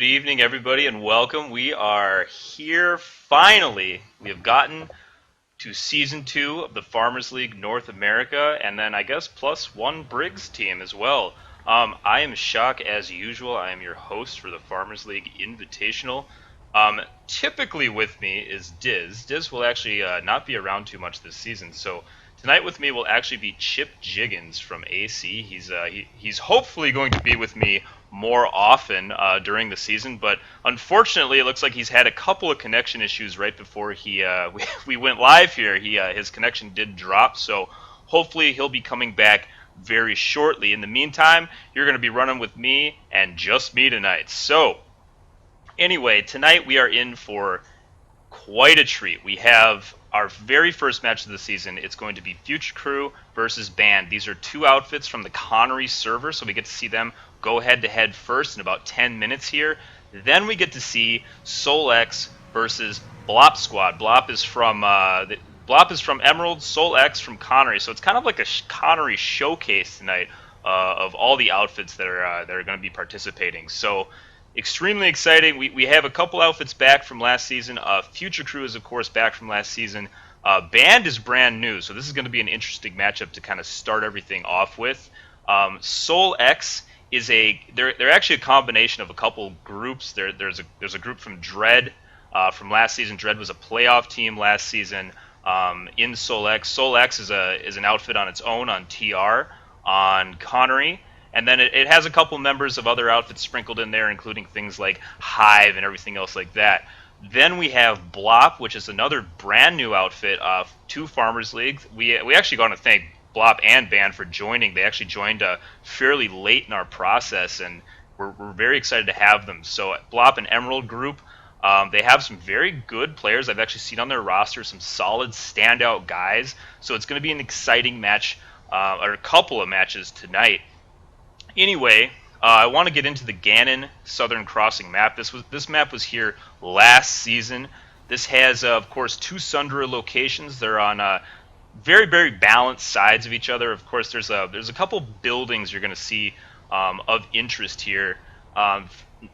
evening, everybody, and welcome. We are here finally. We have gotten to Season 2 of the Farmers League North America, and then I guess plus one Briggs team as well. I am Shock as usual. I am your host for the Farmers League Invitational. Typically with me is Diz. Diz will actually not be around too much this season, so tonight with me will actually be Chip Jiggins from AC. He's hopefully going to be with me more often during the season, but unfortunately, it looks like he's had a couple of connection issues right before we went live here. His connection did drop, so hopefully he'll be coming back very shortly. In the meantime, you're going to be running with me and just me tonight. So anyway, tonight we are in for quite a treat. We have our very first match of the season. It's going to be Future Crew versus Band. These are two outfits from the Connery server, so we get to see them go head-to-head first in about 10 minutes here. Then we get to see Soul X versus Blop Squad. Blop is from Emerald, Soul X from Connery, so it's kind of like a Connery showcase tonight of all the outfits that are going to be participating. So extremely exciting. We have a couple outfits back from last season. Future Crew is, of course, back from last season. Band is brand new, so this is going to be an interesting matchup to kind of start everything off with. Soul X is they're actually a combination of a couple groups. There's a group from Dread from last season. Dread was a playoff team last season in Soul X. Soul X is an outfit on its own on TR on Connery. And then it has a couple members of other outfits sprinkled in there, including things like Hive and everything else like that. Then we have Blop, which is another brand new outfit to Farmers League. We actually want to thank Blop and Band for joining. They actually joined fairly late in our process, and we're very excited to have them. So Blop and Emerald Group, they have some very good players. I've actually seen on their roster some solid standout guys. So it's going to be an exciting match, or a couple of matches tonight. Anyway, I want to get into the Ganon Southern Crossing map. This map was here last season. This has, of course, two Sundra locations. They're on very, very balanced sides of each other. Of course, there's a couple buildings you're going to see of interest here.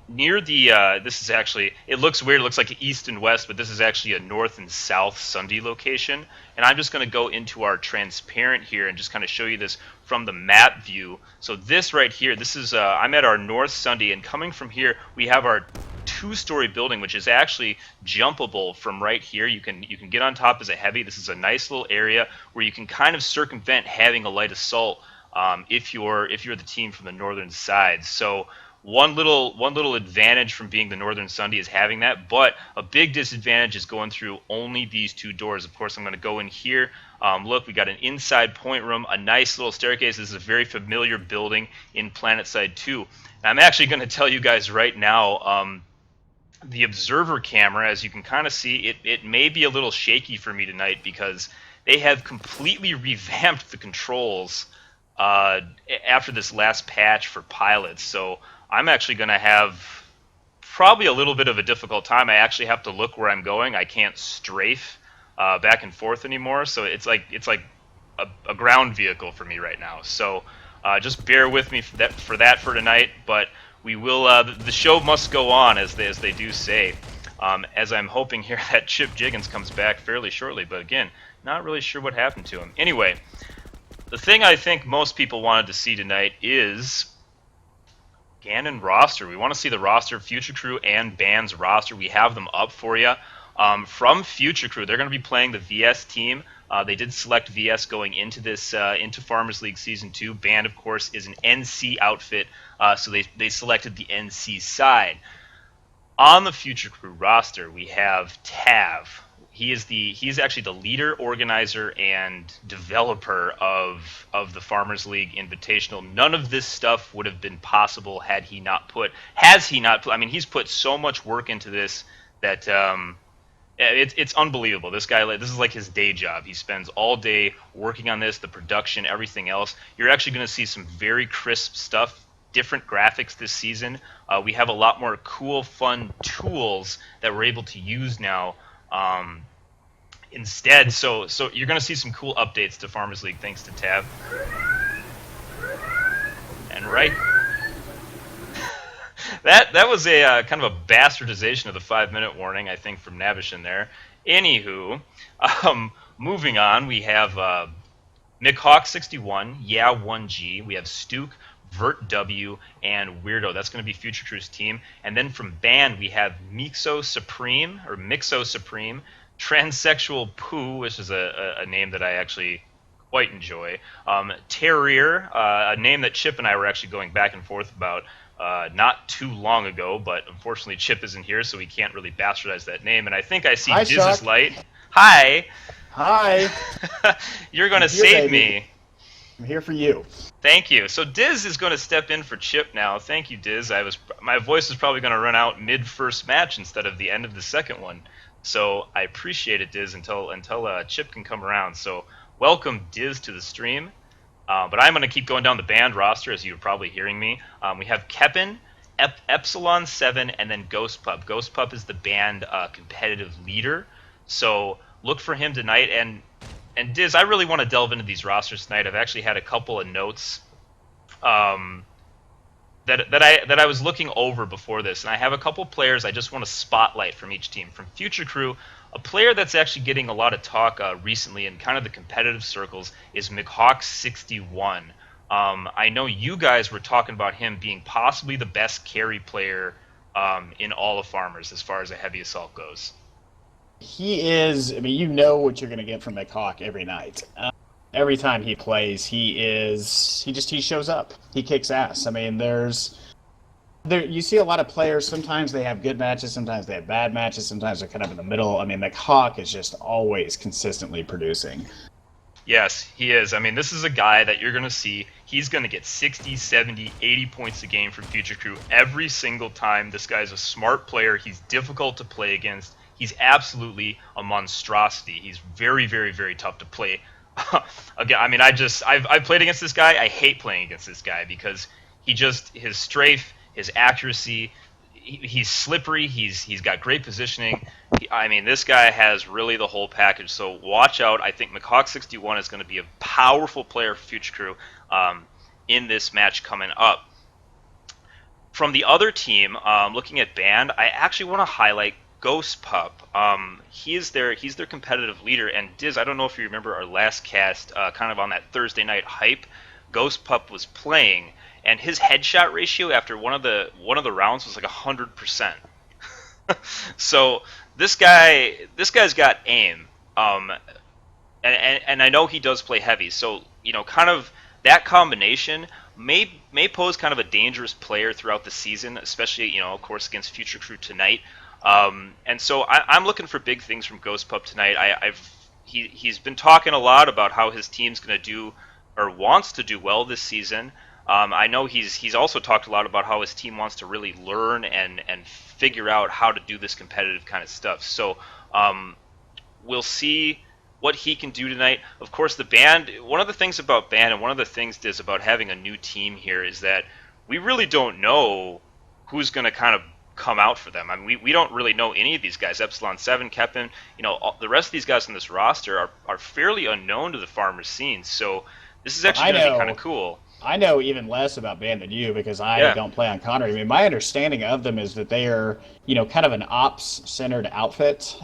Near this is actually, it looks weird, it looks like east and west, but this is actually a north and south Sunday location. And I'm just going to go into our transparent here and just kind of show you this from the map view. So this right here, this is, I'm at our north Sunday, and coming from here, we have our two-story building, which is actually jumpable from right here. You can get on top as a heavy. This is a nice little area where you can kind of circumvent having a light assault if you're the team from the northern side. So one little advantage from being the Northern Sunday is having that, but a big disadvantage is going through only these two doors. Of course, I'm going to go in here. Look, we got an inside point room, a nice little staircase. This is a very familiar building in Planetside 2. And I'm actually going to tell you guys right now, the observer camera, as you can kind of see, it may be a little shaky for me tonight because they have completely revamped the controls after this last patch for pilots. So I'm actually going to have probably a little bit of a difficult time. I actually have to look where I'm going. I can't strafe back and forth anymore. So it's like a ground vehicle for me right now. So just bear with me for that for tonight. But we will. The show must go on, as they do say. As I'm hoping here that Chip Jiggins comes back fairly shortly. But again, not really sure what happened to him. Anyway, the thing I think most people wanted to see tonight is Ganon roster. We want to see the roster, Future Crew and Band's roster. We have them up for you. From Future Crew, they're going to be playing the VS team. They did select VS going into this into Farmers League Season 2. Band, of course, is an NC outfit, so they selected the NC side. On the Future Crew roster, we have Tav. He is actually the leader, organizer, and developer of the Farmers League Invitational. None of this stuff would have been possible has he not put. I mean, he's put so much work into this that it's unbelievable. This guy, this is like his day job. He spends all day working on this, the production, everything else. You're actually going to see some very crisp stuff, different graphics this season. We have a lot more cool, fun tools that we're able to use now. Instead, so you're going to see some cool updates to Farmers League thanks to Tab. And right That was a kind of a bastardization of the 5-minute warning, I think, from Navish in there. Anywho, moving on, we have McHawk61, Yeah 1G. We have Stuke, Vert W, and Weirdo. That's going to be Future Crew's team. And then from band, we have Mixo Supreme, Transsexual Pooh, which is a name that I actually quite enjoy. Terrier, a name that Chip and I were actually going back and forth about not too long ago, but unfortunately Chip isn't here, so we can't really bastardize that name. And I think I see Diz's light. Hi. Hi. You're going to save me. I'm here for you. Thank you. So Diz is going to step in for Chip now. Thank you, Diz. My voice is probably going to run out mid-first match instead of the end of the second one. So I appreciate it, Diz, until Chip can come around. So welcome, Diz, to the stream. But I'm going to keep going down the band roster, as you're probably hearing me. We have Kepin, Epsilon 7, and then Ghost Pup. Ghost Pup is the band competitive leader. So look for him tonight. And Diz, I really want to delve into these rosters tonight. I've actually had a couple of notes that I was looking over before this, and I have a couple players I just want to spotlight from each team. From Future Crew, a player that's actually getting a lot of talk recently in kind of the competitive circles is McHawk61. I know you guys were talking about him being possibly the best carry player in all of Farmers as far as a heavy assault goes. He is. I mean, you know what you're going to get from McHawk every night. Every time he plays, he shows up. He kicks ass. I mean, you see a lot of players. Sometimes they have good matches. Sometimes they have bad matches. Sometimes they're kind of in the middle. I mean, McHawk is just always consistently producing. Yes, he is. I mean, this is a guy that you're going to see. He's going to get 60, 70, 80 points a game from Future Crew every single time. This guy's a smart player. He's difficult to play against. He's absolutely a monstrosity. He's very, very, very tough to play. Again, I mean, I've played against this guy. I hate playing against this guy because his strafe, his accuracy, he's slippery. He's got great positioning. I mean, this guy has really the whole package. So watch out. I think McHawk61 is going to be a powerful player for Future Crew in this match coming up. From the other team, looking at band, I actually want to highlight Ghost Pup. He's their competitive leader, and Diz, I don't know if you remember our last cast, kind of on that Thursday night hype. Ghost Pup was playing, and his headshot ratio after one of the rounds was like 100%. So this guy's got aim, and I know he does play heavy. So kind of that combination may pose kind of a dangerous player throughout the season, especially of course against Future Crew tonight. And so I'm looking for big things from Ghost Pup tonight. He's been talking a lot about how his team's going to do or wants to do well this season. I know he's also talked a lot about how his team wants to really learn and figure out how to do this competitive kind of stuff. So we'll see what he can do tonight. Of course, the band. One of the things about band and one of the things is about having a new team here is that we really don't know who's going to kind of come out for them. I mean, we don't really know any of these guys. Epsilon 7, Kepin, the rest of these guys on this roster are fairly unknown to the farmers scene. So this is actually going to be kind of cool. I know even less about band than you because I don't play on Connery. I mean, my understanding of them is that they are, kind of an ops-centered outfit.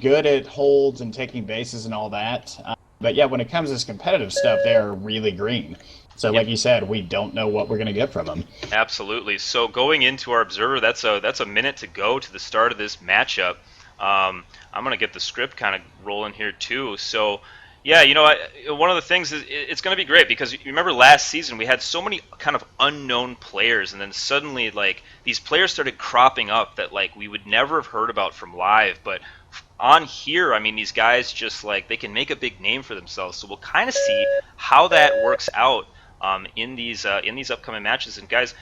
Good at holds and taking bases and all that. But yeah, when it comes to this competitive stuff, they are really green. So like you said, we don't know what we're going to get from them. Absolutely. So going into our observer, that's a minute to go to the start of this matchup. I'm going to get the script kind of rolling here too. So yeah, one of the things is it's going to be great because you remember last season we had so many kind of unknown players, and then suddenly like these players started cropping up that like we would never have heard about from live, but on here, I mean, these guys just like they can make a big name for themselves. So we'll kind of see how that works out in these upcoming matches. And guys,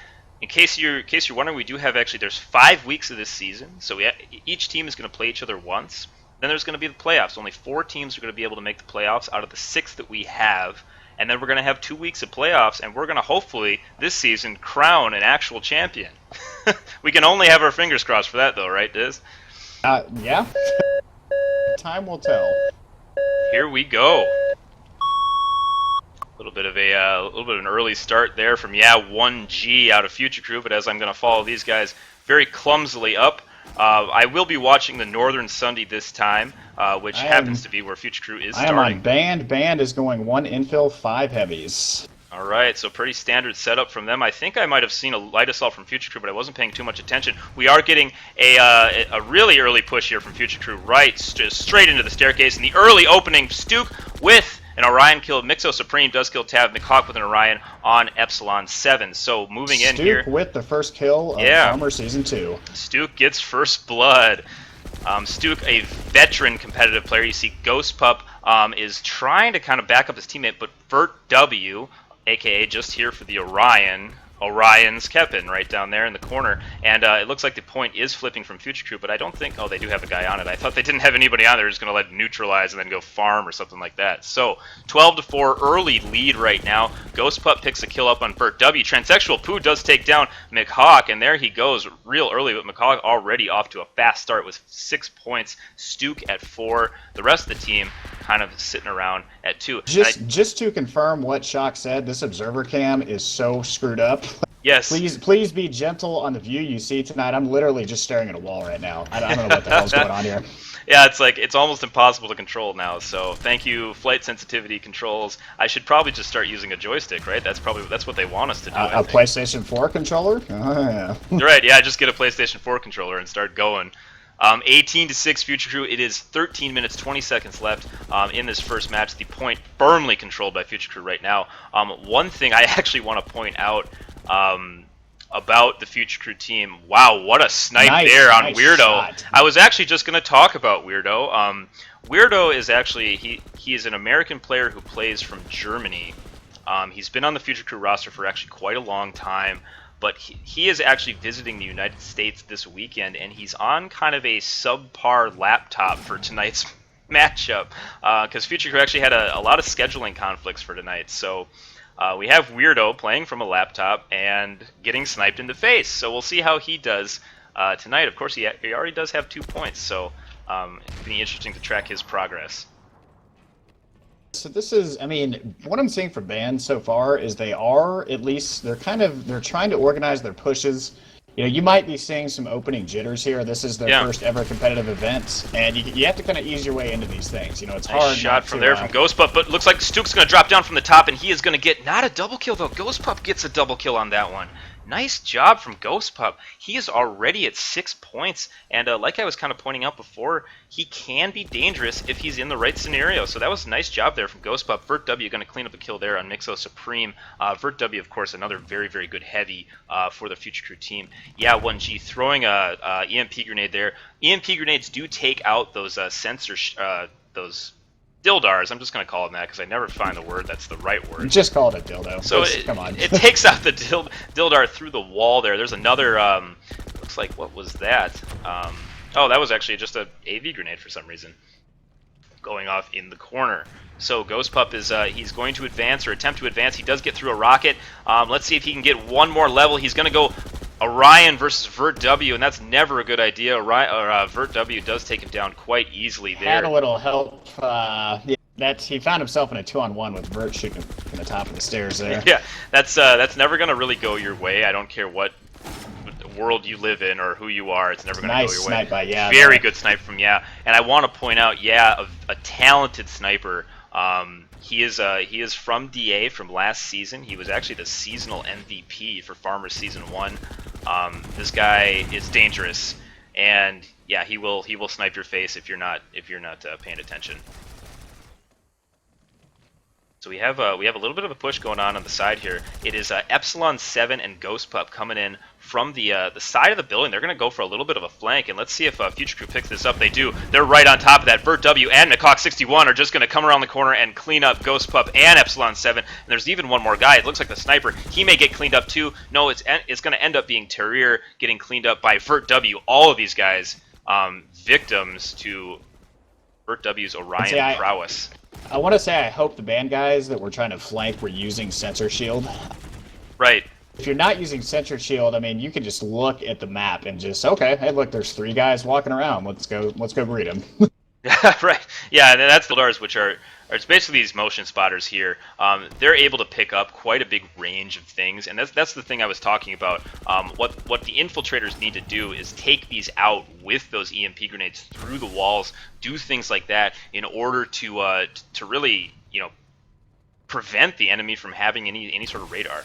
in case you're wondering, we do have there's 5 weeks of this season, so each team is going to play each other once. Then there's going to be the playoffs. Only 4 teams are going to be able to make the playoffs out of the 6 that we have, and then we're going to have 2 weeks of playoffs, and we're going to hopefully this season crown an actual champion. We can only have our fingers crossed for that, though, right, Diz? Yeah. Time will tell. Here we go. little bit of an early start there from 1G out of Future Crew, but as I'm going to follow these guys very clumsily up, I will be watching the Northern Sunday this time, which happens to be where Future Crew is I am starting. on Band. Band is going 1 infill, 5 heavies. All right, so pretty standard setup from them. I think I might have seen a light assault from Future Crew, but I wasn't paying too much attention. We are getting a really early push here from Future Crew, right, just straight into the staircase. And the early opening, Stuke with an Orion kill. Mixo Supreme does kill Tav. McHawk with an Orion on Epsilon 7. So moving in here. Stuke with the first kill of Farmer Season 2. Stuke gets first blood. Stuke, a veteran competitive player. You see Ghost Pup is trying to kind of back up his teammate, but Vert W, aka just here for the Orion's Kepin right down there in the corner, and it looks like the point is flipping from Future Crew, but I don't think, oh, they do have a guy on it. I thought they didn't have anybody on there, just going to let it neutralize and then go farm or something like that. So 12-4 early lead right now. Ghost Pup picks a kill up on Bert W. Transsexual Poo does take down McHawk, and there he goes real early, but McHawk already off to a fast start with 6 points. Stuke at 4. The rest of the team kind of sitting around at 2. Just to confirm what Shock said, this observer cam is so screwed up. Yes. Please be gentle on the view you see tonight. I'm literally just staring at a wall right now. I don't know what the hell's going on here. Yeah, it's almost impossible to control now. So thank you, flight sensitivity controls. I should probably just start using a joystick, right? That's what they want us to do. A PlayStation 4 controller? Oh, yeah. Right. Yeah, just get a PlayStation 4 controller and start going. 18-6 Future Crew. It is 13 minutes 20 seconds left in this first match. The point firmly controlled by Future Crew right now. One thing I actually want to point out about the Future Crew team. Wow, what a snipe there on Weirdo. Shot. I was actually just going to talk about Weirdo. Weirdo is actually he is an American player who plays from Germany. He's been on the Future Crew roster for actually quite a long time. But he is actually visiting the United States this weekend, and he's on kind of a subpar laptop for tonight's matchup, because Future Crew actually had a lot of scheduling conflicts for tonight. So we have Weirdo playing from a laptop and getting sniped in the face. So we'll see how he does tonight. Of course, he already does have 2 points, so it'll be interesting to track his progress. So this is, I mean, what I'm seeing for Band so far is they're trying to organize their pushes. You know, you might be seeing some opening jitters here. This is their first ever competitive event, and you have to kind of ease your way into these things. You know, it's hard. Nice shot from there from Ghost Pup, but looks like Stuke's going to drop down from the top, and he is going to get not a double kill, though. Ghost Pup gets a double kill on that one. Nice job from Ghost Pup. He is already at 6 points, and like I was kind of pointing out before, he can be dangerous if he's in the right scenario. So that was a nice job there from Ghost Pup. Vert W going to clean up a kill there on Mixo Supreme. Vert W, of course, another very, very good heavy for the Future Crew team. Yeah, 1G throwing a EMP grenade there. EMP grenades do take out those those dildars. I'm just going to call them that because I never find the word that's the right word. Just call it a dildo. So come on. It takes out the dildar through the wall there. There's another, looks like, what was that? Oh, that was actually just a AV grenade for some reason going off in the corner. So Ghost Pup is, he's going to advance or attempt to advance. He does get through a rocket. Let's see if he can get one more level. He's going to go Orion versus Vert W, and that's never a good idea. Vert W does take him down quite easily there. Had a little help. He found himself in a 2-on-1 with Vert shooting from the top of the stairs there. Yeah, that's never going to really go your way. I don't care what world you live in or who you are, it's never going to go your way. Nice snipe by Very good snipe from and I want to point out a talented sniper. He is from DA from last season. He was actually the seasonal MVP for Farmers Season 1. This guy is dangerous, and yeah, he will snipe your face if you're not paying attention. So we have a little bit of a push going on the side here. It is Epsilon 7 and Ghost Pup coming in from the side of the building. They're going to go for a little bit of a flank, and let's see if Future Crew picks this up. They do. They're right on top of that. Vert W and McHawk 61 are just going to come around the corner and clean up Ghost Pup and Epsilon 7. And there's even one more guy. It looks like the sniper. He may get cleaned up too. No, it's going to end up being Terrier getting cleaned up by Vert W. All of these guys victims to Vert W's Orion prowess. I want to say I hope the Band guys that were trying to flank were using Sensor Shield. Right. If you're not using Sensor Shield, I mean, you can just look at the map and just, okay, hey, look, there's 3 guys walking around. Let's go greet them. Right. Yeah, and that's the dildars, which are or it's basically these motion spotters here. They're able to pick up quite a big range of things, and that's the thing I was talking about. What the infiltrators need to do is take these out with those EMP grenades through the walls, do things like that in order to really prevent the enemy from having any sort of radar.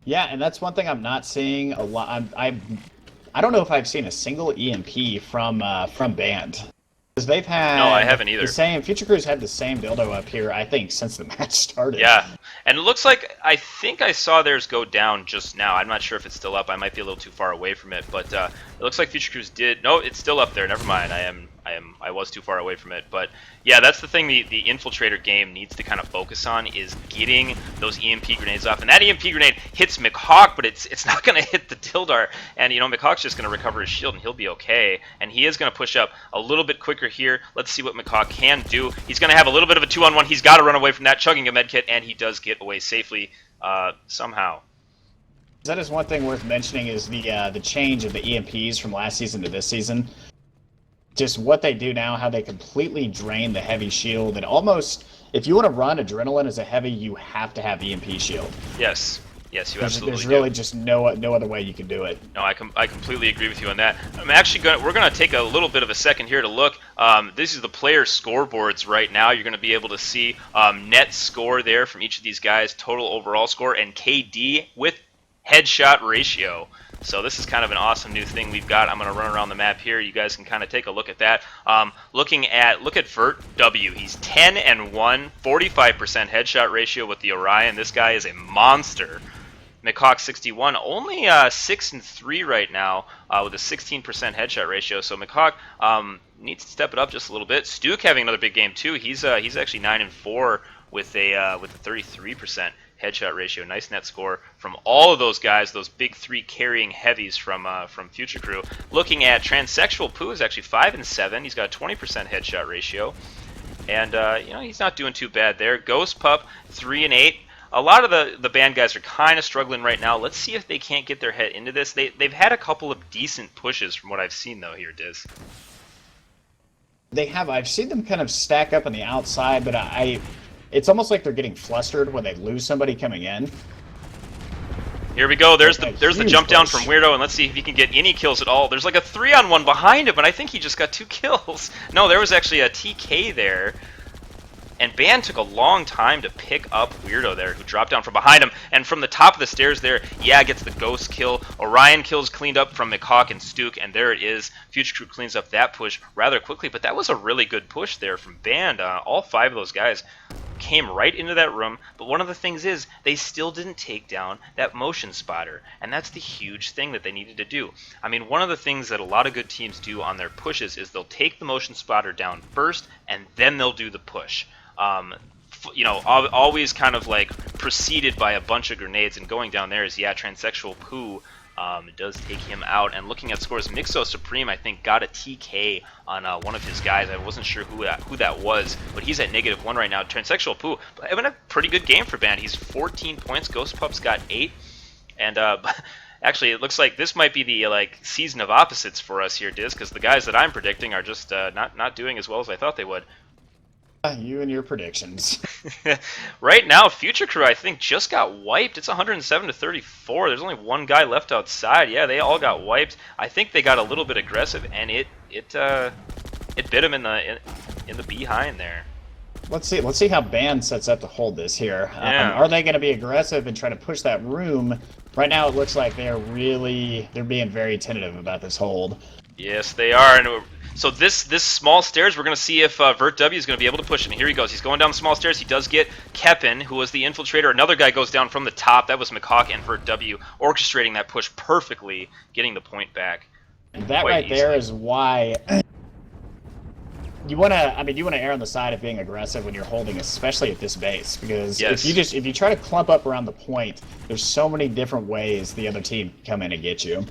Yeah, and that's one thing I'm not seeing a lot. I don't know if I've seen a single EMP from Band. Because they've No, I had haven't either. the same Future Crew's had the same dildo up here, I think, since the match started. Yeah, and it looks like I think I saw theirs go down just now. I'm not sure if it's still up. I might be a little too far away from it, but it looks like Future Crews did. No, it's still up there. Never mind. I was too far away from it. But yeah, that's the thing. The infiltrator game needs to kind of focus on is getting those EMP grenades off, and that EMP grenade hits McHawk, but it's not going to hit the Tildar, and McHawk's just going to recover his shield and he'll be okay, and he is going to push up a little bit quicker here. Let's see what McHawk can do. He's going to have a little bit of a 2-on-1. He's got to run away from that, chugging a medkit, and he does get away safely somehow. That is one thing worth mentioning is the change of the EMPs from last season to this season. Just what they do now, how they completely drain the heavy shield, and almost, if you want to run adrenaline as a heavy, you have to have EMP shield. Yes, you absolutely There's do. really just no other way you can do it. No, I completely agree with you on that. We're gonna take a little bit of a second here to look. This is the player scoreboards right now. You're gonna be able to see net score there from each of these guys, total overall score, and KD with headshot ratio. So this is kind of an awesome new thing we've got. I'm going to run around the map here. You guys can kind of take a look at that. Look at Vert W. He's 10-1, 45% headshot ratio with the Orion. This guy is a monster. McHawk 61, only 6-3 right now with a 16% headshot ratio. So McHawk needs to step it up just a little bit. Stuke having another big game too. He's actually 9-4 with a 33% headshot ratio. Nice net score from all of those guys, those big three carrying heavies from Future Crew. Looking at Transsexual Pooh is actually 5-7. He's got a 20% headshot ratio, and he's not doing too bad there. Ghost Pup 3-8. A lot of the band guys are kind of struggling right now. Let's see if they can't get their head into this. They've had a couple of decent pushes from what I've seen though here, Diz. They have. I've seen them kind of stack up on the outside, but it's almost like they're getting flustered when they lose somebody coming in. Here we go. There's the jump down from Weirdo, and let's see if he can get any kills at all. There's like a 3-on-1 behind him, but I think he just got 2 kills. No, there was actually a TK there. And Band took a long time to pick up Weirdo there, who dropped down from behind him. And from the top of the stairs there, yeah, gets the ghost kill. Orion kills cleaned up from McHawk and Stuke, and there it is. Future Crew cleans up that push rather quickly, but that was a really good push there from Band. All 5 of those guys came right into that room, but one of the things is they still didn't take down that motion spotter, and that's the huge thing that they needed to do. I mean, one of the things that a lot of good teams do on their pushes is they'll take the motion spotter down first, and then they'll do the push. Always kind of like preceded by a bunch of grenades, and going down there is, yeah, Transsexual Pooh does take him out. And looking at scores, Mixo Supreme, I think, got a TK on one of his guys. I wasn't sure who that was, but he's at -1 right now. Transsexual Pooh having a pretty good game for Band. He's 14 points. Ghost Pup's got 8. And actually, it looks like this might be the season of opposites for us here, Diz, because the guys that I'm predicting are just not doing as well as I thought they would. You and your predictions. Right now, Future Crew, I think, just got wiped. It's 107-34. There's only one guy left outside. Yeah, they all got wiped. I think they got a little bit aggressive, and it bit him in the behind there. Let's see how Band sets up to hold this here. Yeah. Are they going to be aggressive and try to push that room? Right now, it looks like they're being very tentative about this hold. Yes, they are. And so this small stairs, we're going to see if Vert W is going to be able to push it. And here he goes. He's going down the small stairs. He does get Kepin, who was the infiltrator. Another guy goes down from the top. That was McHawk and Vert W orchestrating that push perfectly, getting the point back. And that right there is why you want to err on the side of being aggressive when you're holding, especially at this base, because yes. if you try to clump up around the point, there's so many different ways the other team can come in and get you.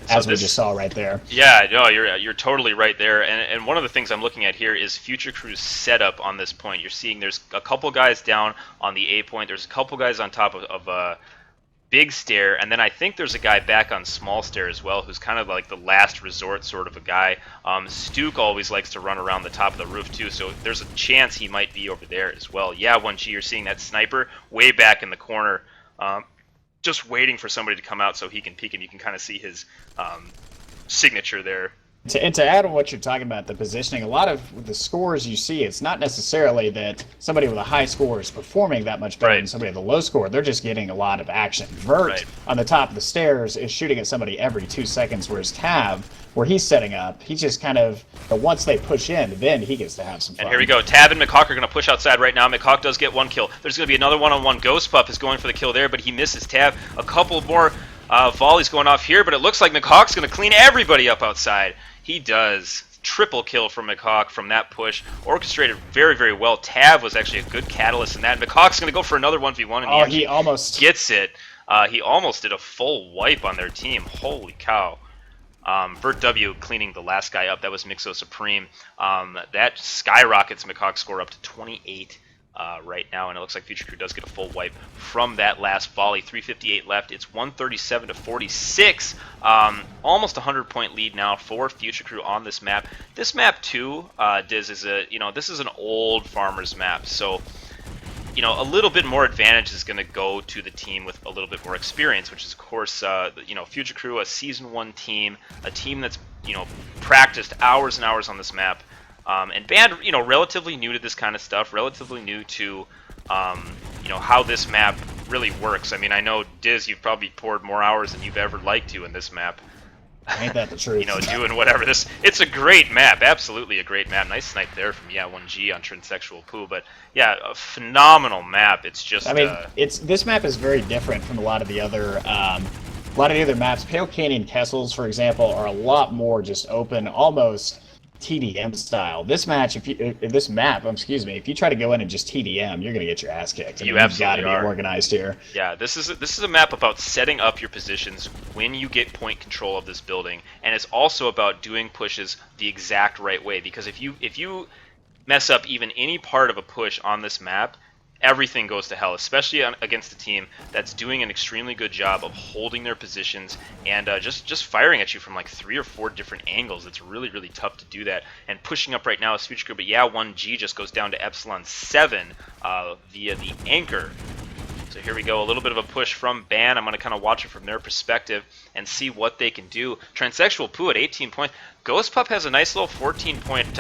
As we just saw right there. Yeah, no, you're totally right there. And one of the things I'm looking at here is Future Crew's setup on this point. You're seeing there's a couple guys down on the A point. There's a couple guys on top of big stair, and then I think there's a guy back on small stair as well who's kind of like the last resort sort of a guy. Stuke always likes to run around the top of the roof too, so there's a chance he might be over there as well. Yeah, 1G, you're seeing that sniper way back in the corner, just waiting for somebody to come out so he can peek, and you can kind of see his signature there. And to add on what you're talking about, the positioning, a lot of the scores you see, it's not necessarily that somebody with a high score is performing that much better than somebody with a low score. They're just getting a lot of action. Vert on the top of the stairs is shooting at somebody every 2 seconds, whereas Tav, where he's setting up, he's just kind of, but once they push in, then he gets to have some fun. And here we go. Tav and McHawk are going to push outside right now. McHawk does get 1 kill. There's going to be another one-on-one. Ghost Pup is going for the kill there, but he misses Tav. A couple more volleys going off here, but it looks like McHawk's going to clean everybody up outside. He does. Triple kill from McHawk from that push. Orchestrated very, very well. Tav was actually a good catalyst in that. McHawk's going to go for another 1v1. And he almost gets it. He almost did a full wipe on their team. Holy cow. Vert W cleaning the last guy up. That was Mixo Supreme. That skyrockets McHawk's score up to 28 right now, and it looks like Future Crew does get a full wipe from that last volley. 3:58 left. It's 137 to 46. Almost a 100-point lead now for Future Crew on this map. This map too, Diz, is this is an old farmers map, so a little bit more advantage is going to go to the team with a little bit more experience, which is of course Future Crew, a season 1 team, a team that's practiced hours and hours on this map. And Band, relatively new to this kind of stuff, relatively new to, how this map really works. I mean, I know, Diz, you've probably poured more hours than you've ever liked to in this map. Ain't that the truth? Doing whatever this. It's a great map, absolutely a great map. Nice snipe there from 1G on Transsexual Poo, but yeah, a phenomenal map. It's just. I mean, this map is very different from a lot of the other. Maps. Pale Canyon Kessels, for example, are a lot more just open, almost TDM style. This map, if you try to go in and just TDM, you're going to get your ass kicked. You absolutely got to be organized here. Yeah, this is a map about setting up your positions when you get point control of this building, and it's also about doing pushes the exact right way. Because if you mess up even any part of a push on this map, everything goes to hell, especially against a team that's doing an extremely good job of holding their positions and just firing at you from like 3 or 4 different angles. It's really, really tough to do that. And pushing up right now is Future Crew, but 1G just goes down to Epsilon 7 via the anchor. So here we go, a little bit of a push from Ban. I'm going to kind of watch it from their perspective and see what they can do. Transsexual Poo at 18 points. Ghost Pup has a nice little 14-point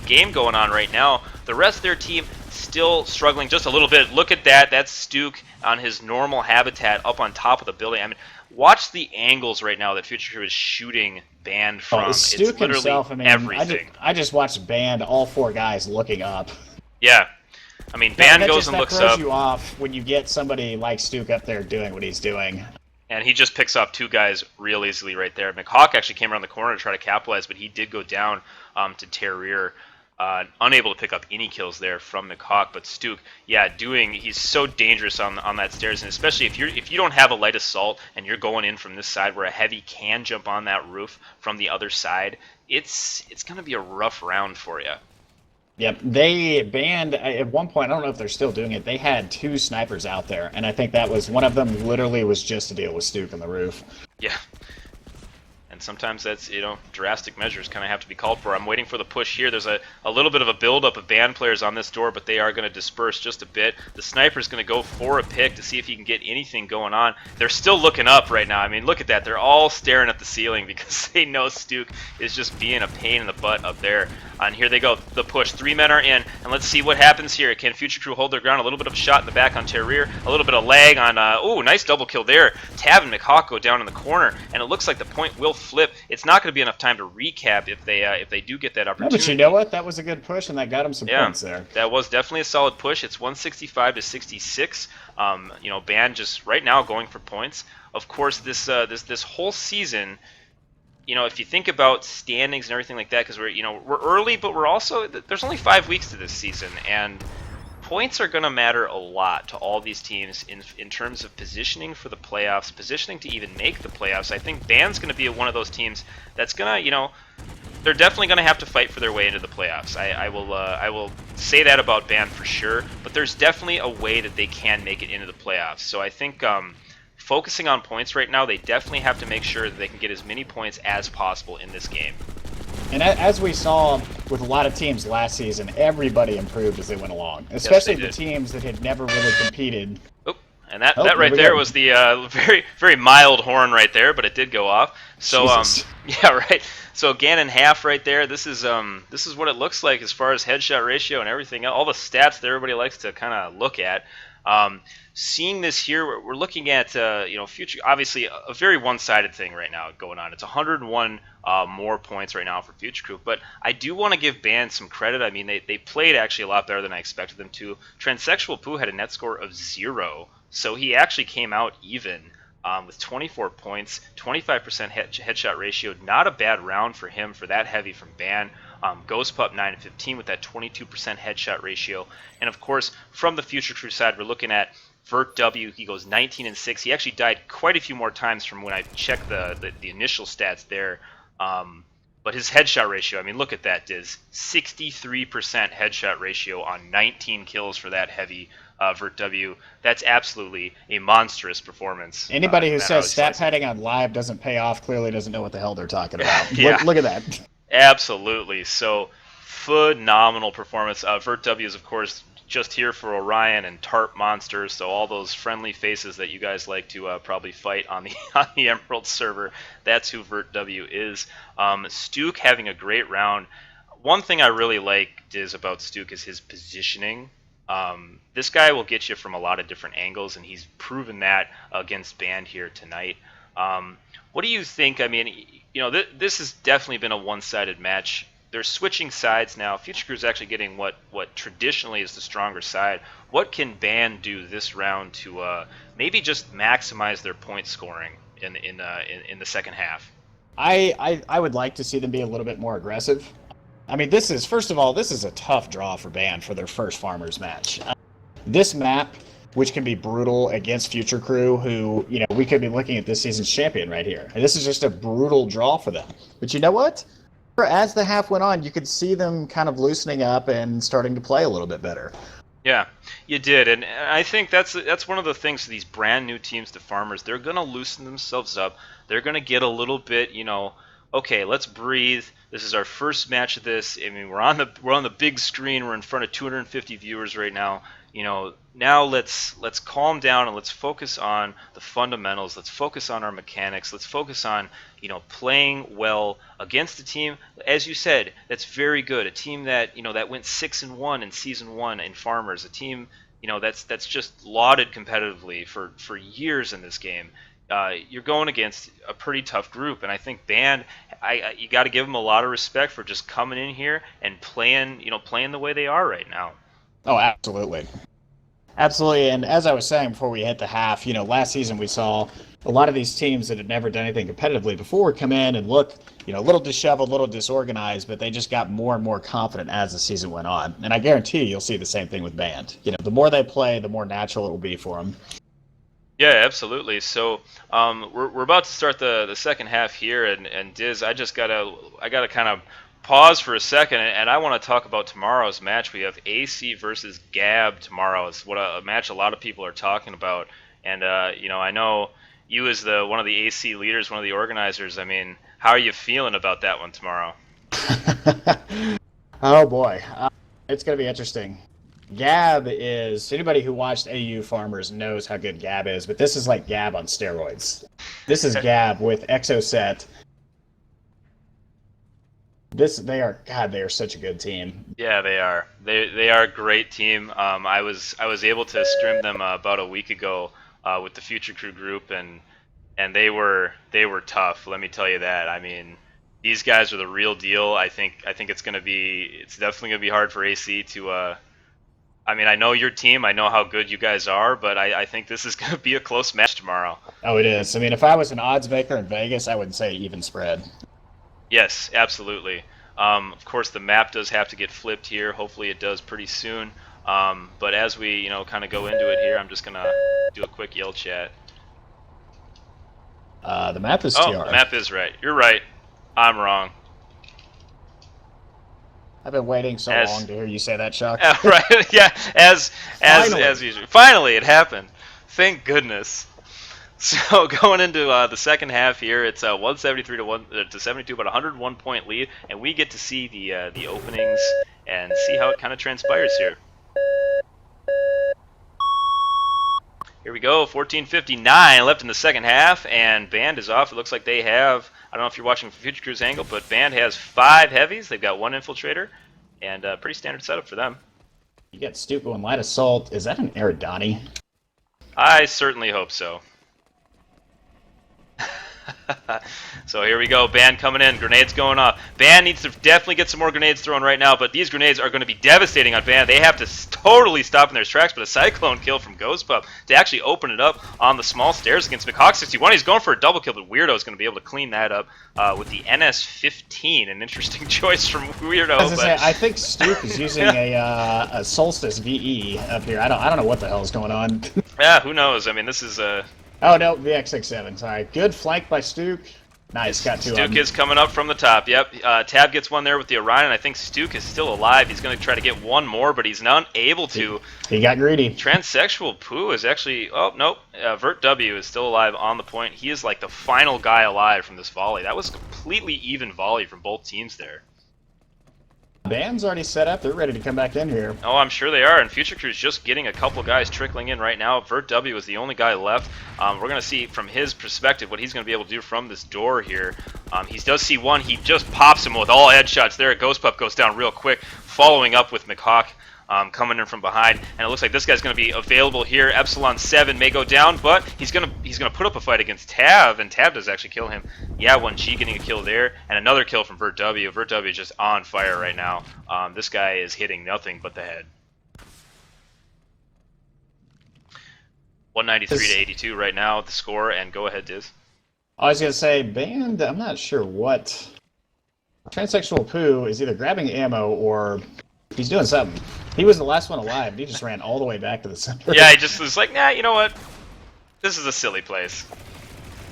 game going on right now. The rest of their team still struggling just a little bit. Look at that. That's Stuke on his normal habitat up on top of the building. I mean, watch the angles right now that Future Crew is shooting Band from. Stuke it's literally himself, everything. I just watched Band, all 4 guys looking up. Yeah. I mean, Band goes and looks up. That throws you off when you get somebody like Stuke up there doing what he's doing. And he just picks off 2 guys real easily right there. McHawk actually came around the corner to try to capitalize, but he did go down to Terrier. Unable to pick up any kills there from McHawk, but Stuke, he's so dangerous on that stairs, and especially if you don't have a light assault and you're going in from this side where a heavy can jump on that roof from the other side, it's going to be a rough round for you. Yep, they banned, at one point, I don't know if they're still doing it, they had 2 snipers out there, and I think that was, one of them literally was just to deal with Stuke on the roof. Yeah. And sometimes that's, drastic measures kind of have to be called for. I'm waiting for the push here. There's a little bit of a build-up of Band players on this door, but they are going to disperse just a bit. The sniper's going to go for a pick to see if he can get anything going on. They're still looking up right now. I mean, look at that. They're all staring at the ceiling because they know Stuke is just being a pain in the butt up there. And here they go, the push. 3 men are in, and let's see what happens here. Can Future Crew hold their ground? A little bit of a shot in the back on Terrier, a little bit of lag on, nice double kill there. Tav and McHawk go down in the corner, and it looks like the point will flip. It's not going to be enough time to recap if they do get that opportunity. No, but you know what? That was a good push, and that got him some points there. That was definitely a solid push. It's 165 to 66. Band just right now going for points. Of course, this whole season, if you think about standings and everything like that, because we're early, but we're also, there's only 5 weeks to this season, and points are going to matter a lot to all these teams in terms of positioning for the playoffs, positioning to even make the playoffs. I think Band's going to be one of those teams that's going to, they're definitely going to have to fight for their way into the playoffs. I will say that about Band for sure, but there's definitely a way that they can make it into the playoffs. So I think focusing on points right now, they definitely have to make sure that they can get as many points as possible in this game. And as we saw with a lot of teams last season, everybody improved as they went along, Yes, especially they the did. teams that had never really competed. Oh, and that Oh, that right we there go. was the very mild horn right there, but it did go off. So Jesus. yeah, right. So Ganon half right there. This is what it looks like as far as headshot ratio and everything. All the stats that everybody likes to kind of look at. Um, Seeing this here, we're looking at future. Obviously, a very one-sided thing right now going on. It's 101 more points right now for Future Crew, but I do want to give Band some credit. I mean, they played actually a lot better than I expected them to. Transsexual Pooh had a net score of 0, so he actually came out even. With 24 points, 25% headshot ratio. Not a bad round for him for that heavy from Ban. Ghost Pup 9 and 15 with that 22% headshot ratio. And of course, from the Future Crew side, we're looking at Vert W. He goes 19 and 6. He actually died quite a few more times from when I checked the initial stats there. But his headshot ratio, I mean, look at that, Diz. 63% headshot ratio on 19 kills for that heavy Vert W. That's absolutely a monstrous performance. Anybody No who matter how says you stat slice it. padding on live doesn't pay off clearly doesn't know what the hell they're talking about. Yeah, Look at that. absolutely. So, phenomenal performance. Vert W is, of course, just here for Orion and Tarp Monsters, so all those friendly faces that you guys like to probably fight on the on the Emerald server, that's who Vert W is. Stuke having a great round. One thing I really liked is about Stuke is his positioning. This guy will get you from a lot of different angles, and he's proven that against Band here tonight. What do you think? I mean, this has definitely been a one-sided match. They're switching sides now. Future Crew's actually getting what traditionally is the stronger side. What can Band do this round to maybe just maximize their point scoring in the second half? I would like to see them be a little bit more aggressive. I mean, first of all, this is a tough draw for Band for their first Farmers match. This map, which can be brutal against Future Crew, who, we could be looking at this season's champion right here. And this is just a brutal draw for them. But you know what? As the half went on, you could see them kind of loosening up and starting to play a little bit better. Yeah, you did, and I think that's one of the things. These brand new teams, the Farmers, they're gonna loosen themselves up. They're gonna get a little bit, okay, let's breathe. This is our first match of this. I mean, we're on the big screen. We're in front of 250 viewers right now. Now let's calm down and let's focus on the fundamentals. Let's focus on our mechanics. Let's focus on playing well against a team, as you said, that's very good. A team that that went 6-1 in season 1 in Farmers. A team that's just lauded competitively for years in this game. You're going against a pretty tough group, and I think Band, you got to give them a lot of respect for just coming in here and playing the way they are right now. Oh, absolutely. Absolutely. And as I was saying before we hit the half, last season we saw a lot of these teams that had never done anything competitively before come in and look, a little disheveled, a little disorganized, but they just got more and more confident as the season went on. And I guarantee you'll see the same thing with Band. The more they play, the more natural it will be for them. Yeah, absolutely. So we're about to start the second half here, and Diz, I gotta kind of pause for a second, and I want to talk about tomorrow's match. We have AC versus Gab tomorrow. It's what a match a lot of people are talking about, and I know you as one of the AC leaders, one of the organizers. I mean, how are you feeling about that one tomorrow? Oh boy, it's going to be interesting. Gab is anybody who watched AU Farmers knows how good Gab is, but this is like Gab on steroids. This is Gab with Exoset. They are such a good team. Yeah, they are. They are a great team. I was able to stream them about a week ago with the Future Crew group, and they were tough. Let me tell you that. I mean, these guys are the real deal. I think it's definitely gonna be hard for AC to. I mean, I know your team. I know how good you guys are, but I think this is gonna be a close match tomorrow. Oh, it is. I mean, if I was an odds maker in Vegas, I would say even spread. Yes, absolutely. Of course, the map does have to get flipped here. Hopefully, it does pretty soon. But as we, kind of go into it here, I'm just gonna do a quick yell chat. The map is Oh, the TR. map is right. You're right. I'm wrong. I've been waiting so As long to hear you say that, Chuck. right, yeah, Finally. as usual. Finally, it happened. Thank goodness. So going into the second half here, it's 173 to 72, but 101 point lead, and we get to see the openings and see how it kind of transpires here. Here we go, 14:59 left in the second half, and Band is off. It looks like they have, I don't know if you're watching from Future Crew's angle, but Band has 5 heavies. They've got 1 infiltrator, and pretty standard setup for them. You got Stoop going light assault. Is that an Eridani? I certainly hope so. So here we go, Band coming in, grenades going off. Band needs to definitely get some more grenades thrown right now, but these grenades are going to be devastating on Band. They have to totally stop in their tracks, but a Cyclone kill from Ghost Pup to actually open it up on the small stairs against McHawk 61. He's going for a double kill, but Weirdo is going to be able to clean that up with the NS-15. An interesting choice from Weirdo. I think Stoop is using a Solstice VE up here. I don't know what the hell is going on. Yeah, who knows? I mean, this is Oh no, VX67. Sorry, good flank by Stook. Nice, got 2 Stook is coming up from the top. Yep, Tab gets one there with the Orion. I think Stook is still alive. He's going to try to get one more, but he's not able to. He got greedy. Transsexual Pooh is actually... Oh, nope. Vert W is still alive on the point. He is like the final guy alive from this volley. That was a completely even volley from both teams there. Band's already set up. They're ready to come back in here. Oh, I'm sure they are. And Future Crew's just getting a couple guys trickling in right now. Vert W is the only guy left. We're going to see from his perspective what he's going to be able to do from this door here. He does see one. He just pops him with all headshots there. Ghost Pup goes down real quick, following up with McHawk. Coming in from behind, and it looks like this guy's going to be available here. Epsilon 7 may go down, but he's gonna put up a fight against Tav, and Tav does actually kill him. Yeah, 1G getting a kill there, and another kill from Vert W. Vert W is just on fire right now. This guy is hitting nothing but the head. 193 to 82 right now, the score, and go ahead, Diz. I was going to say, Band, I'm not sure what... Transsexual Pooh is either grabbing ammo or he's doing something. He was the last one alive, and he just ran all the way back to the center. Yeah, he just was like, nah, you know what? This is a silly place.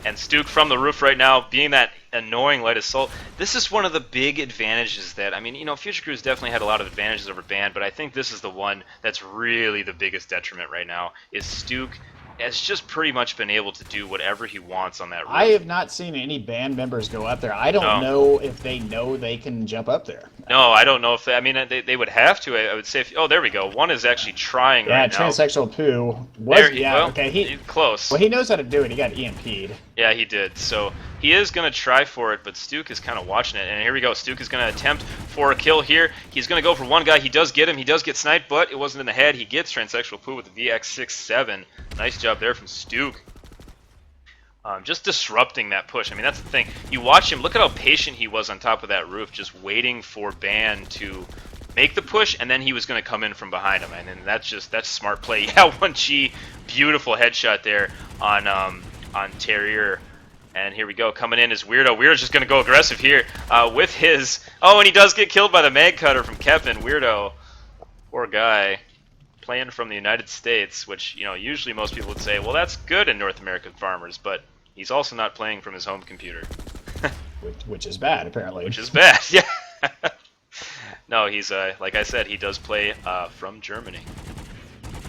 And Stook from the roof right now, being that annoying light assault, this is one of the big advantages that, I mean, you know, Future Crew's definitely had a lot of advantages over Band, but I think this is the one that's really the biggest detriment right now, is Stook has just pretty much been able to do whatever he wants on that roof. I have not seen any band members go up there. I don't know if they know they can jump up there. No, I don't know if they, I mean, they would have to. I would say, oh, there we go. One is actually trying right now. Yeah, Transsexual Pooh okay, close. Well, he knows how to do it. He got EMP'd. Yeah, he did. So he is going to try for it, but Stook is kind of watching it. And here we go. Stook is going to attempt for a kill here. He's going to go for one guy. He does get him. He does get sniped, but it wasn't in the head. He gets Transsexual Pooh with the VX67. Nice job there from Stook. Just disrupting that push. I mean, that's the thing. You watch him. Look at how patient he was on top of that roof, just waiting for Band to make the push, and then he was going to come in from behind him. And that's smart play. Yeah, 1G. Beautiful headshot there on Terrier. And here we go. Coming in is Weirdo. Weirdo's just going to go aggressive here with his... Oh, and he does get killed by the mag cutter from Kevin. Weirdo. Poor guy. Playing from the United States, which, you know, usually most people would say, well, that's good in North American farmers, but he's also not playing from his home computer. which is bad, apparently. Which is bad, yeah. No, he's, like I said, he does play from Germany.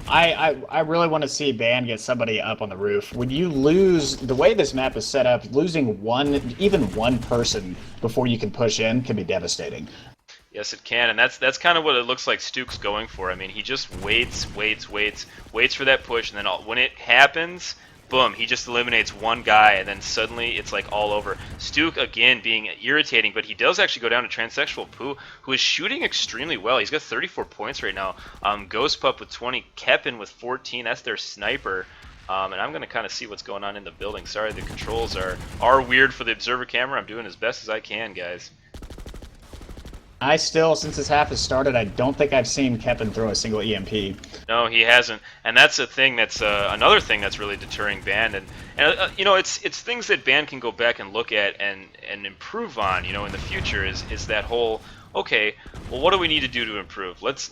I really want to see Band get somebody up on the roof. When you lose, the way this map is set up, losing even one person before you can push in can be devastating. Yes, it can, and that's kind of what it looks like Stook's going for. I mean, he just waits for that push, and then when it happens, boom, he just eliminates one guy, and then suddenly it's like all over. Stook, again, being irritating, but he does actually go down to Transsexual Pooh, who is shooting extremely well. He's got 34 points right now. Ghost Pup with 20, Kepin with 14, that's their sniper. And I'm going to kind of see what's going on in the building. Sorry, the controls are weird for the observer camera. I'm doing as best as I can, guys. I still, since this half has started, I don't think I've seen Kevin throw a single EMP. No, he hasn't, and that's a thing. That's another thing that's really deterring Band, and you know, it's things that Band can go back and look at and improve on. You know, in the future is that whole, okay, well, what do we need to do to improve? Let's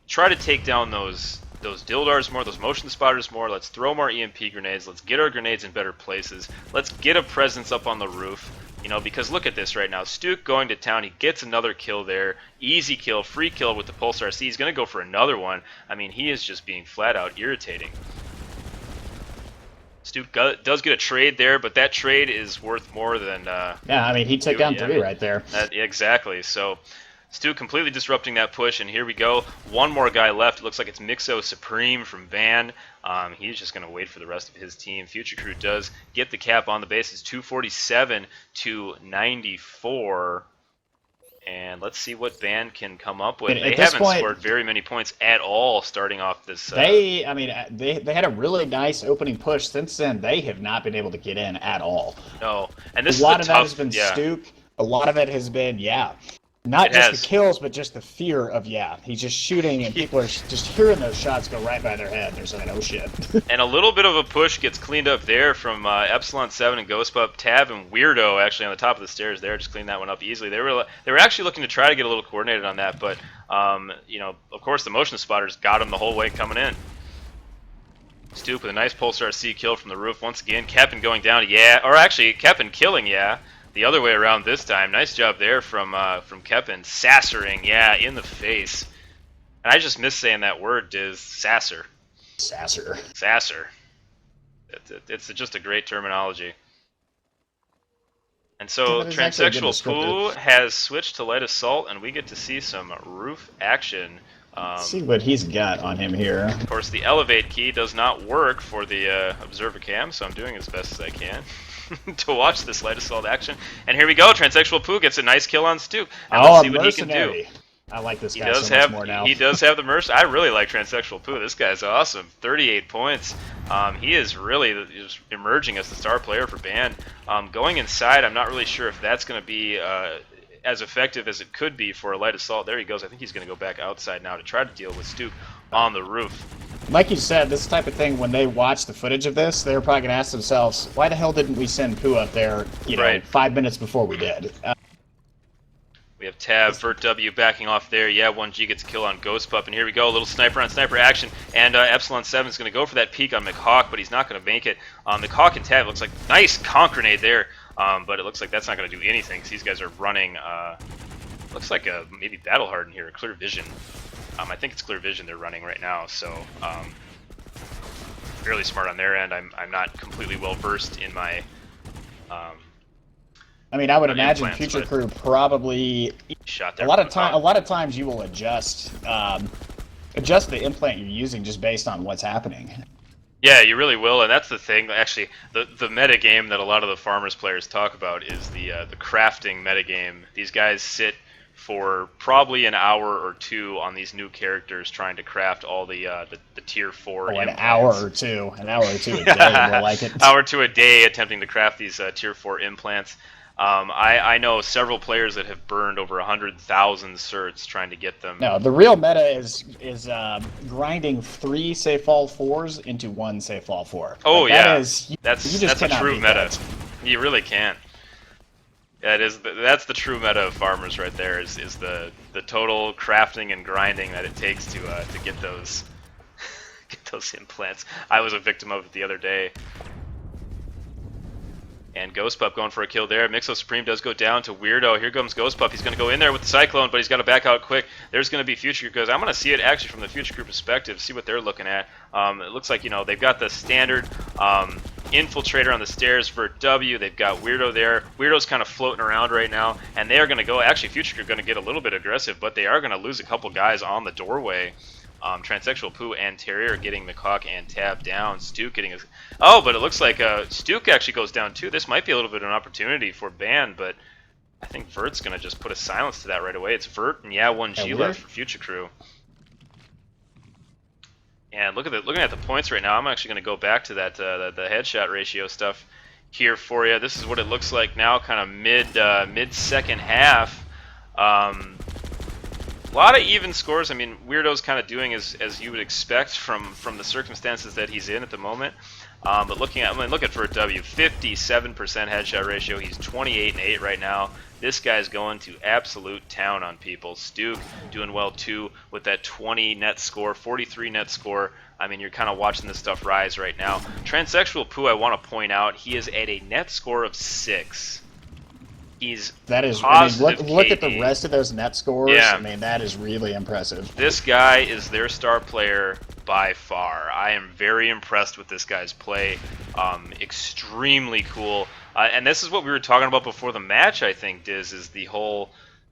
try to take down those Dildars more, those motion spotters more. Let's throw more EMP grenades. Let's get our grenades in better places. Let's get a presence up on the roof. You know, because look at this right now. Stuke going to town. He gets another kill there. Easy kill, free kill with the Pulsar C. He's going to go for another one. I mean, he is just being flat out irritating. Stuke does get a trade there, but that trade is worth more than... yeah, I mean, he took down 3 right there. Exactly. So Stu completely disrupting that push, and here we go. One more guy left. It looks like it's Mixo Supreme from Van. He's just going to wait for the rest of his team. Future Crew does get the cap on the base. It's 247 to 94. And let's see what Van can come up with. They haven't scored very many points at all starting off this... they had a really nice opening push. Since then, they have not been able to get in at all. No. And this a lot of that has been Stuke. A lot of it has been, not just the kills, but just the fear of, he's just shooting, and people are just hearing those shots go right by their head. They're saying, oh, shit. And a little bit of a push gets cleaned up there from Epsilon 7 and Ghost Pup. Tab and Weirdo actually on the top of the stairs there, just cleaned that one up easily. They were actually looking to try to get a little coordinated on that, but, you know, of course, the motion spotters got him the whole way coming in. Stuke with a nice Pulsar C kill from the roof once again. Kevin going down, or actually, Kevin killing, the other way around this time. Nice job there from Kevin. Sassering, in the face. And I just missed saying that word, Diz. Sasser. Sasser. It's just a great terminology. And so Transsexual Poo has switched to Light Assault, and we get to see some roof action. Let's see what he's got on him here. Of course, the Elevate key does not work for the Observer Cam, so I'm doing as best as I can to watch this Light Assault action. And here we go. Transsexual Poo gets a nice kill on Stuke. And let's see what he can do. I like this guy so much more now. He does have the merc. I really like Transsexual Poo. This guy's awesome. 38 points. He is really just emerging as the star player for Band. Going inside, I'm not really sure if that's going to be as effective as it could be for a Light Assault. There he goes. I think he's going to go back outside now to try to deal with Stuke on the roof. Like you said, this type of thing, when they watch the footage of this, they're probably going to ask themselves, why the hell didn't we send Poo up there, 5 minutes before we did? We have Tab, Vert W backing off there. 1G gets a kill on Ghost Pup, and here we go, a little sniper on sniper action, and Epsilon 7 is going to go for that peek on McHawk, but he's not going to make it. McHawk and Tab looks like nice conk grenade there, but it looks like that's not going to do anything, because these guys are running, looks like maybe Battle Harden here, Clear Vision. I think it's Clear Vision they're running right now, so fairly smart on their end. I'm not completely well versed in my. I mean, I would imagine Future Crew probably shot there. A lot of times you will adjust the implant you're using just based on what's happening. Yeah, you really will, and that's the thing. Actually, the meta game that a lot of the farmers players talk about is the crafting meta game. These guys sit for probably an hour or two on these new characters trying to craft all the tier 4 implants. An hour or two a day, more like it. Hour to a day attempting to craft these tier 4 implants. I know several players that have burned over 100,000 certs trying to get them. No, the real meta is grinding 3 Safe All 4s into 1 Safe All 4. Oh, that's a true meta. You really can't. That's the true meta of farmers right there. Is the total crafting and grinding that it takes to get those implants. I was a victim of it the other day. And Ghost Pup going for a kill there. Mixo Supreme does go down to Weirdo. Here comes Ghost Pup. He's going to go in there with the Cyclone, but he's got to back out quick. There's going to be Future Crew, because I'm going to see it actually from the Future Crew perspective, see what they're looking at. It looks like, they've got the standard Infiltrator on the stairs for W. They've got Weirdo there. Weirdo's kind of floating around right now, and they are going to go. Actually, Future Crew are going to get a little bit aggressive, but they are going to lose a couple guys on the doorway. Transsexual Poo and Terrier getting McHawk and Tab down. Stuke getting a... Oh, but it looks like Stuke actually goes down too. This might be a little bit of an opportunity for Band, but I think Vert's going to just put a silence to that right away. It's Vert and 1G left for Future Crew. And looking at the points right now, I'm actually going to go back to that the headshot ratio stuff here for you. This is what it looks like now, kind of mid second half. A lot of even scores. I mean, Weirdo's kind of doing as you would expect from the circumstances that he's in at the moment. But look at Vert W, 57% headshot ratio. He's 28-8 right now. This guy's going to absolute town on people. Stuke doing well too with that 20 net score, 43 net score. I mean, you're kind of watching this stuff rise right now. Transsexual Poo, I want to point out, he is at a net score of 6. He's That is, I mean, positive look at the KD. rest of those net scores. Yeah. I mean, that is really impressive. This guy is their star player by far. I am very impressed with this guy's play. Extremely cool. And this is what we were talking about before the match, I think, Diz, is the whole,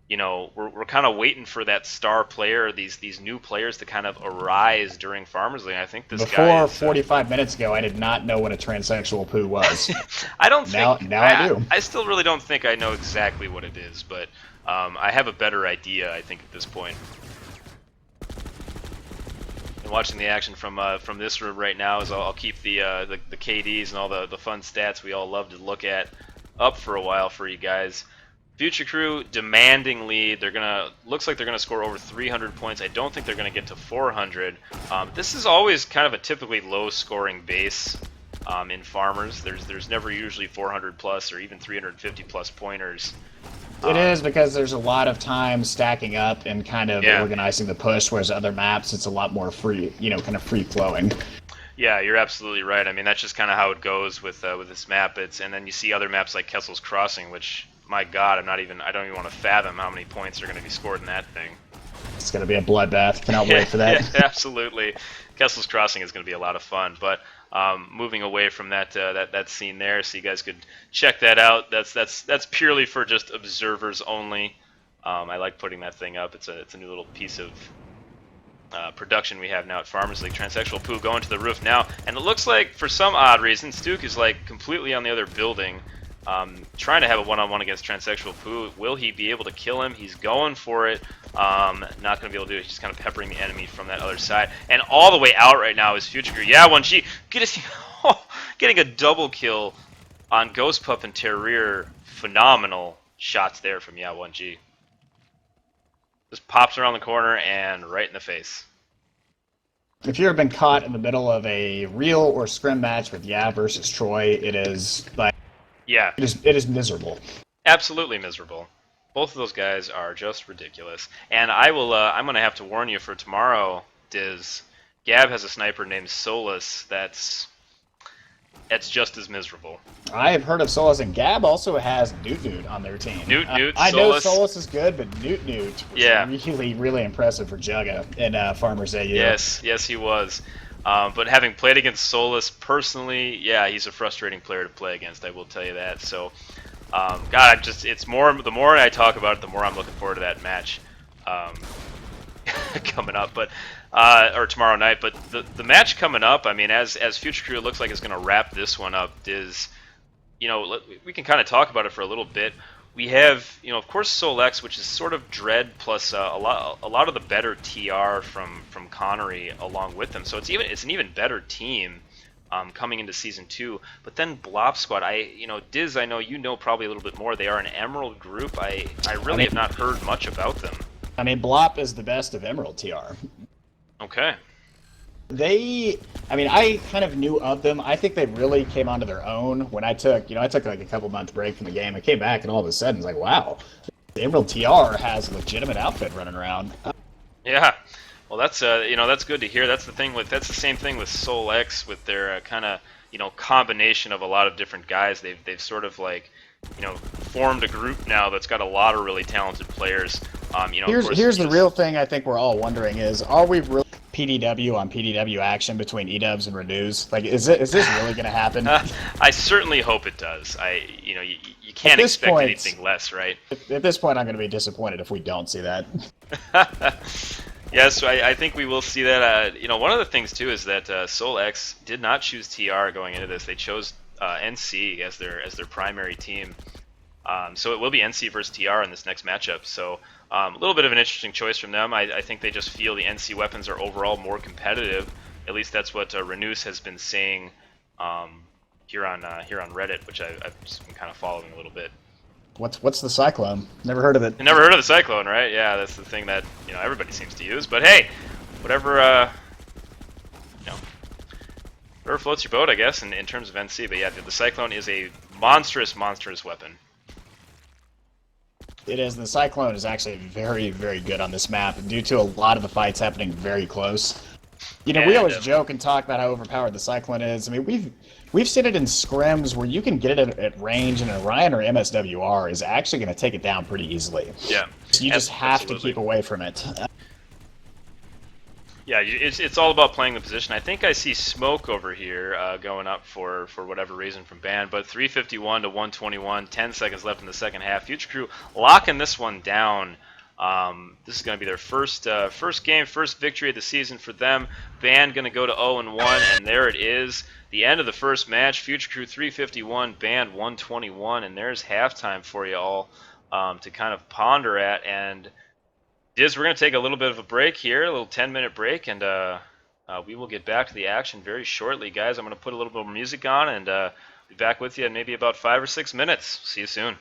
we're kind of waiting for that star player, these new players to kind of arise during Farmers League. I think this guy Before is, 45 minutes ago, I did not know what a transsexual poo was. I don't now, think... now I do. I still really don't think I know exactly what it is, but I have a better idea, I think, at this point. And watching the action from this room right now is I'll keep the KDs and all the fun stats we all love to look at up for a while for you guys. Future Crew, demanding lead. Looks like they're gonna score over 300 points. I don't think they're gonna get to 400. This is always kind of a typically low-scoring base in Farmers. There's never usually 400 plus or even 350 plus pointers. It is because there's a lot of time stacking up and kind of organizing the push, whereas other maps it's a lot more free, kind of free flowing. Yeah, you're absolutely right. I mean, that's just kind of how it goes with this map. And then you see other maps like Kessel's Crossing, which, my God, I don't even want to fathom how many points are going to be scored in that thing. It's going to be a bloodbath. Cannot wait for that. Yeah, absolutely. Kessel's Crossing is going to be a lot of fun. But moving away from that scene there, so you guys could check that out. That's purely for just observers only. I like putting that thing up. It's a new little piece of production we have now at Farmers League. Transsexual Poo going to the roof now, and it looks like for some odd reason Stuke is like completely on the other building, trying to have a one-on-one against Transsexual Poo. Will he be able to kill him? He's going for it. Not going to be able to do it. He's just kind of peppering the enemy from that other side. And all the way out right now is Future Crew. Yeah, 1G getting a double kill on Ghost Pup and Terrier. Phenomenal shots there from 1G. Just pops around the corner and right in the face. If you've been caught in the middle of a real or scrim match with versus Troy, it is like it is miserable. Absolutely miserable. Both of those guys are just ridiculous. And I'm going to have to warn you for tomorrow, Diz. Gab has a sniper named Solus that's just as miserable. I have heard of Solus, and Gab also has Newt on their team. Newt, I know Solus. Solus is good, but Newt was really, really impressive for Jugga in Farmers AU. Yes, he was. But having played against Solus personally, he's a frustrating player to play against, I will tell you that. So, God, the more I talk about it, the more I'm looking forward to that match coming up. But or tomorrow night. But the match coming up, I mean, as Future Crew looks like it's going to wrap this one up, is, we can kind of talk about it for a little bit. We have, of course, Solex, which is sort of Dread plus a lot of the better TR from Connery along with them. So it's an even better team coming into Season 2. But then Blob Squad, Diz, I know you know probably a little bit more. They are an Emerald group. I really have not heard much about them. I mean, Blop is the best of Emerald TR. Okay. I kind of knew of them. I think they really came onto their own when I took like a couple month break from the game. I came back and all of a sudden it's like, wow, the Emerald TR has a legitimate outfit running around. Yeah. Well, that's that's good to hear. That's the same thing with Soul X with their kind of combination of a lot of different guys. They've sort of like formed a group now that's got a lot of really talented players. Here's the real thing I think we're all wondering is, are we really PDW on PDW action between E-dubs and Renews? Like, is this really going to happen? I certainly hope it does. You can't expect anything less, right? At this point, I'm going to be disappointed if we don't see that. Yes, I think we will see that. One of the things too is that Soul X did not choose TR going into this. They chose NC as their primary team. So it will be NC versus TR in this next matchup. So a little bit of an interesting choice from them. I think they just feel the NC weapons are overall more competitive. At least that's what Renus has been saying here on Reddit, which I've just been kind of following a little bit. What's the Cyclone? Never heard of it. I never heard of the Cyclone, right? Yeah, that's the thing that everybody seems to use. But hey, whatever floats your boat, I guess, in terms of NC. But yeah, the Cyclone is a monstrous weapon. It is. The Cyclone is actually very, very good on this map, due to a lot of the fights happening very close. We And always joke and talk about how overpowered the Cyclone is. I mean, we've seen it in scrims where you can get it at range, and Orion or MSWR is actually going to take it down pretty easily. yeah, So you just have to absolutely. keep away from it. Yeah, it's all about playing the position. I think I see smoke over here going up for whatever reason from Band, but 351 to 121, 10 seconds left in the second half. Future Crew locking this one down. This is going to be their first game, first victory of the season for them. Band going to go to 0-1, and there it is. The end of the first match. Future Crew 351, Band 121, and there's halftime for you all to kind of ponder at. And Diz, we're going to take a little bit of a break here, a little 10-minute break, and we will get back to the action very shortly, guys. I'm going to put a little bit more music on and be back with you in maybe about 5 or 6 minutes. See you soon.